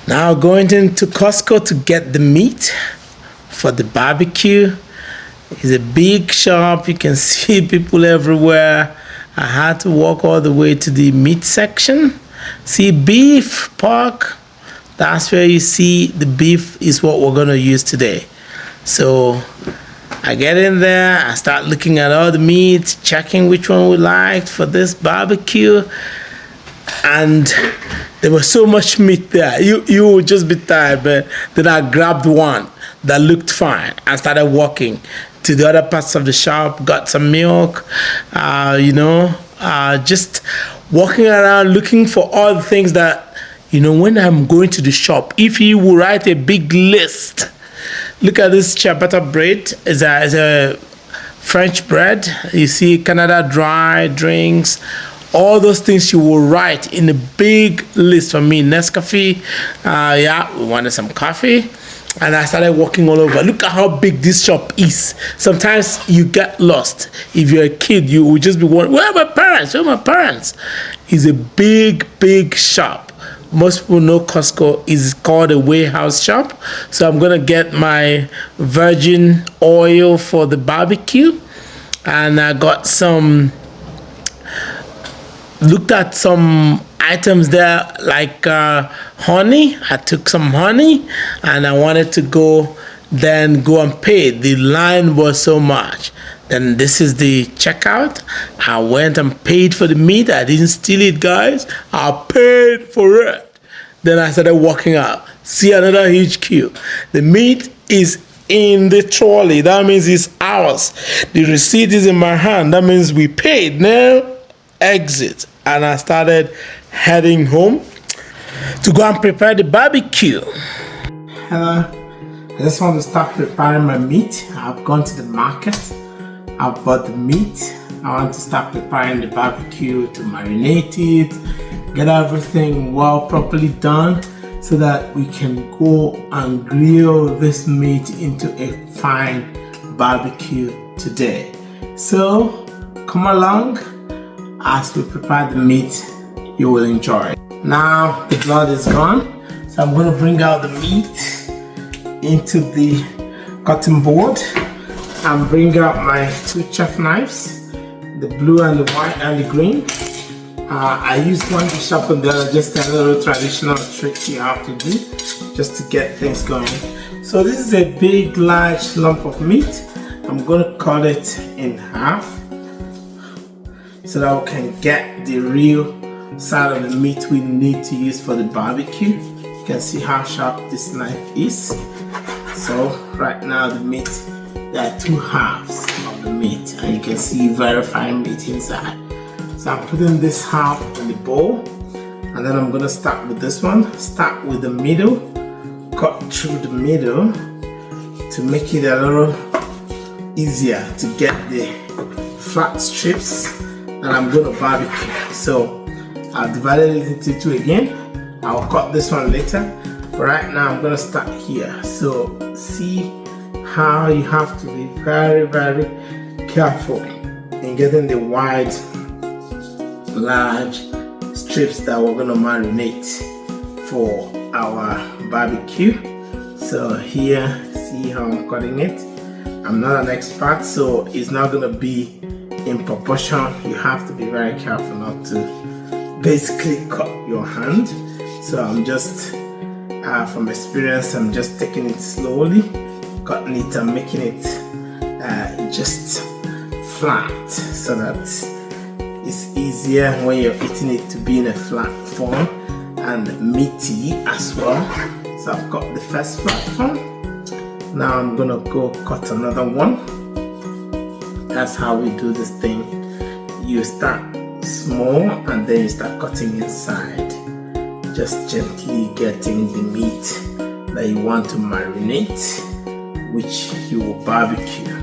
Now going into Costco to get the meat for the barbecue. It's a big shop. You can see people everywhere. I had to walk all the way to the meat section. See beef, pork. That's where you see the beef is what we're gonna use today. So I get in there, I start looking at all the meats, checking which one we liked for this barbecue. And there was so much meat there. You would just be tired, but then I grabbed one that looked fine and started walking to the other parts of the shop, got some milk, just walking around looking for all the things that, when I'm going to the shop, if you will write a big list. Look at this ciabatta bread. It's a French bread. You see Canada Dry drinks. All those things you will write in a big list for me. Nescafe, we wanted some coffee. And I started walking all over. Look at how big this shop is. Sometimes you get lost. If you're a kid, you will just be wondering, where are my parents? Where are my parents? It's a big, big shop. Most people know Costco is called a warehouse shop. So I'm going to get my virgin oil for the barbecue. And I got looked at some items there like honey. I took some honey and I wanted to go and pay. The line was so much. Then this is the checkout. I went and paid for the meat. I didn't steal it, guys. I paid for it. Then I started walking out. See another huge queue. The meat is in the trolley. That means it's ours. The receipt is in my hand. That means we paid. Now exit. And I started heading home to go and prepare the barbecue. Hello. I just want to start preparing my meat. I've gone to the market. I've bought the meat. I want to start preparing the barbecue, to marinate it, get everything properly done so that we can go and grill this meat into a fine barbecue today. So come along. As we prepare the meat, you will enjoy it. Now the blood is gone, so I'm going to bring out the meat into the cutting board and bring out my two chef knives, the blue and the white and the green. I used one to sharpen the other, just a little traditional trick you have to do just to get things going. So this is a big large lump of meat. I'm going to cut it in half so that we can get the real side of the meat we need to use for the barbecue. You can see how sharp this knife is. So right now the meat, there are two halves of the meat and you can see very fine meat inside. So I'm putting this half in the bowl and then I'm going to start with this one. Start with the middle, cut through the middle to make it a little easier to get the flat strips that I'm going to barbecue. So I've divided it into two again. I'll cut this one later. But right now I'm going to start here. So see how you have to be very, very careful in getting the wide, large strips that we're going to marinate for our barbecue. So here, see how I'm cutting it. I'm not an expert, so it's not going to be in proportion. You have to be very careful not to basically cut your hand. So I'm just from experience, I'm just taking it slowly, cutting it and making it just flat so that it's easier when you're eating it to be in a flat form and meaty as well. So I've got the first flat form. Now I'm gonna go cut another one. That's how we do this thing. You start small and then you start cutting inside, just gently getting the meat that you want to marinate, which you will barbecue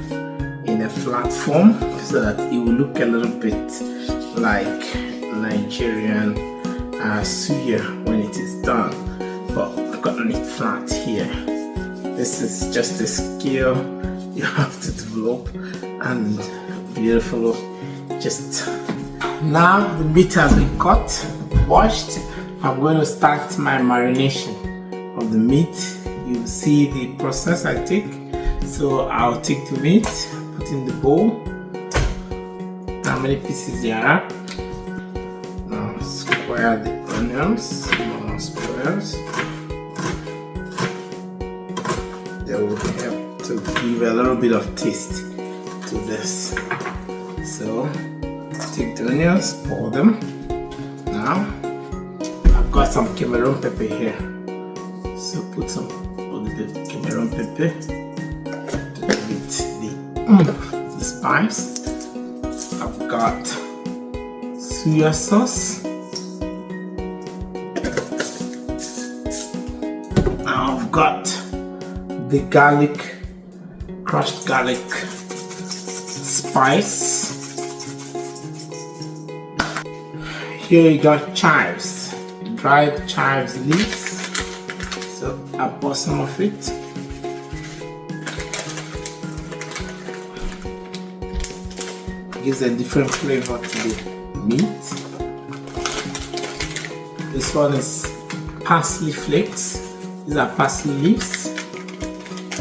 in a flat form so that it will look a little bit like Nigerian Suya when it is done. But I've gotten it flat here. This is just a skill you have to develop and beautiful. Just now the meat has been cut, washed. I'm going to start my marination. of the meat, you see the process I take. So I'll take the meat, put in the bowl. How many pieces there are? Now square the onions, small squares. They will help to give a little bit of taste to this. So take the onions, pour them. Now I've got some Cameroon pepper here. So put some of the Cameroon pepper to give it the spice. I've got Suya sauce. Now I've got the garlic, crushed garlic spice. Here you got chives, dried chives leaves. So I pour some of it. Gives a different flavor to the meat. This one is parsley flakes. These are parsley leaves.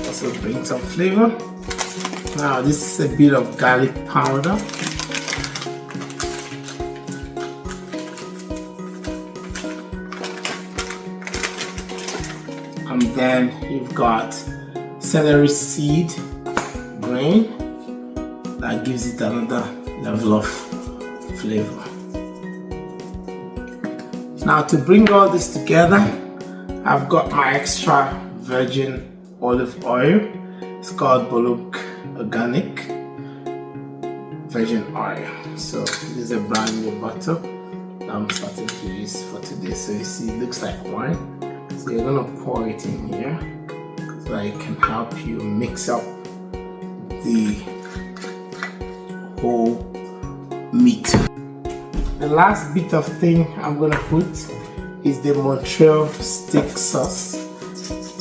Also bring some flavor. Now this is a bit of garlic powder. And then you've got celery seed grain. That gives it another level of flavor. Now to bring all this together, I've got my extra virgin olive oil. It's called Boluk Organic Virgin Oil. So this is a brand new bottle that I'm starting to use for today. So you see, it looks like wine. So you're gonna pour it in here so that it can help you mix up the whole meat. The last bit of thing I'm gonna put is the Montreal steak sauce.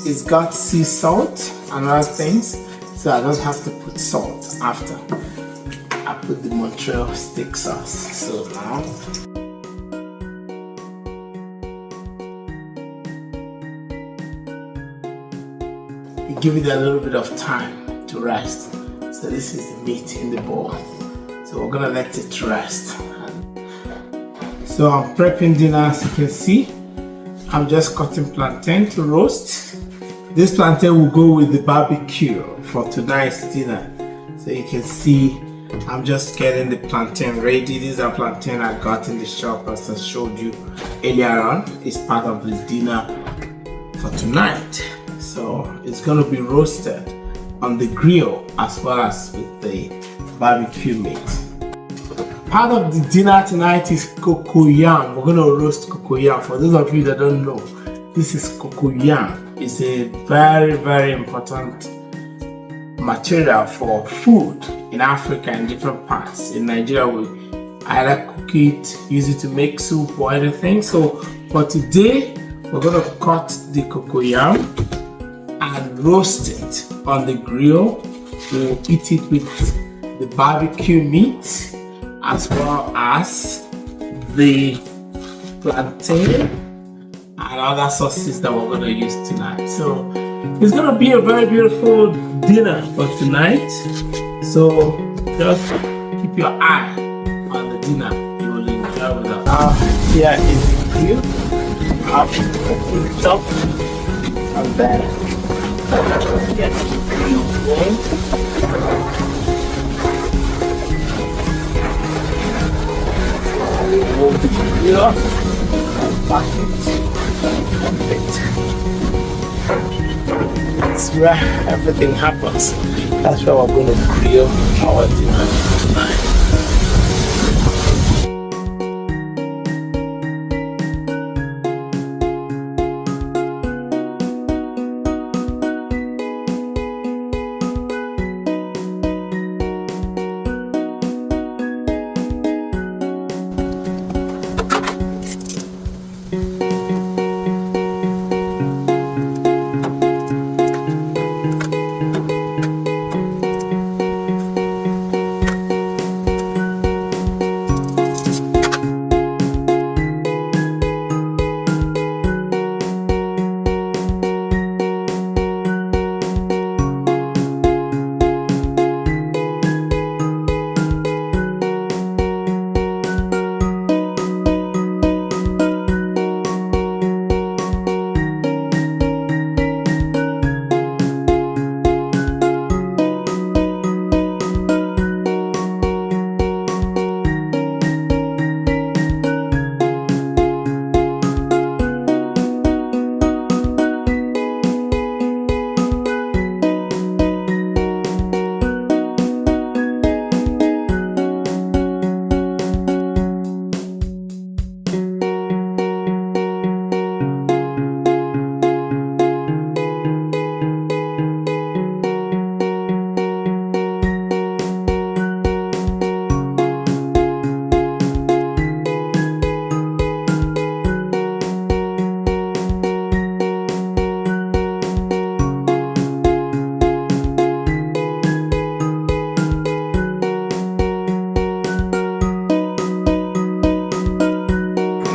It's got sea salt and other things, so I don't have to put salt after I put the Montreal steak sauce. So now you give it a little bit of time to rest. So this is the meat in the bowl. So we're gonna let it rest. So I'm prepping dinner. As you can see, I'm just cutting plantain to roast. This plantain will go with the barbecue for tonight's dinner. So you can see I'm just getting the plantain ready. These are plantain I got in the shop, as I showed you earlier on. It's part of the dinner for tonight. So it's gonna be roasted on the grill as well as with the barbecue meat. Part of the dinner tonight is cocoyam. We're gonna roast cocoyam. For those of you that don't know, this is cocoyam. It's a very, very important material for food in Africa and different parts. In Nigeria, we either cook it, use it to make soup or anything. So for today, we're gonna cut the cocoyam and roast it on the grill. We'll eat it with the barbecue meat as well as the plantain and other sauces that we're going to use tonight. So it's going to be a very beautiful dinner for tonight. So just keep your eye on the dinner. You will enjoy with us. Here is the grill. I'll put it up and then get the grill going. Remove the grill and back it. That's where everything happens. That's where we're going to grill our dinner tonight.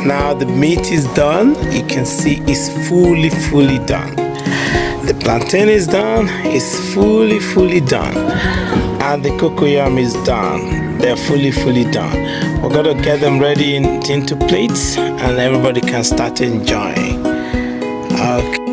Now the meat is done. You can see it's fully done. The plantain is done. It's fully done. And the cocoyam is done. They're fully done. We're gonna get them ready into plates, and everybody can start enjoying. Okay.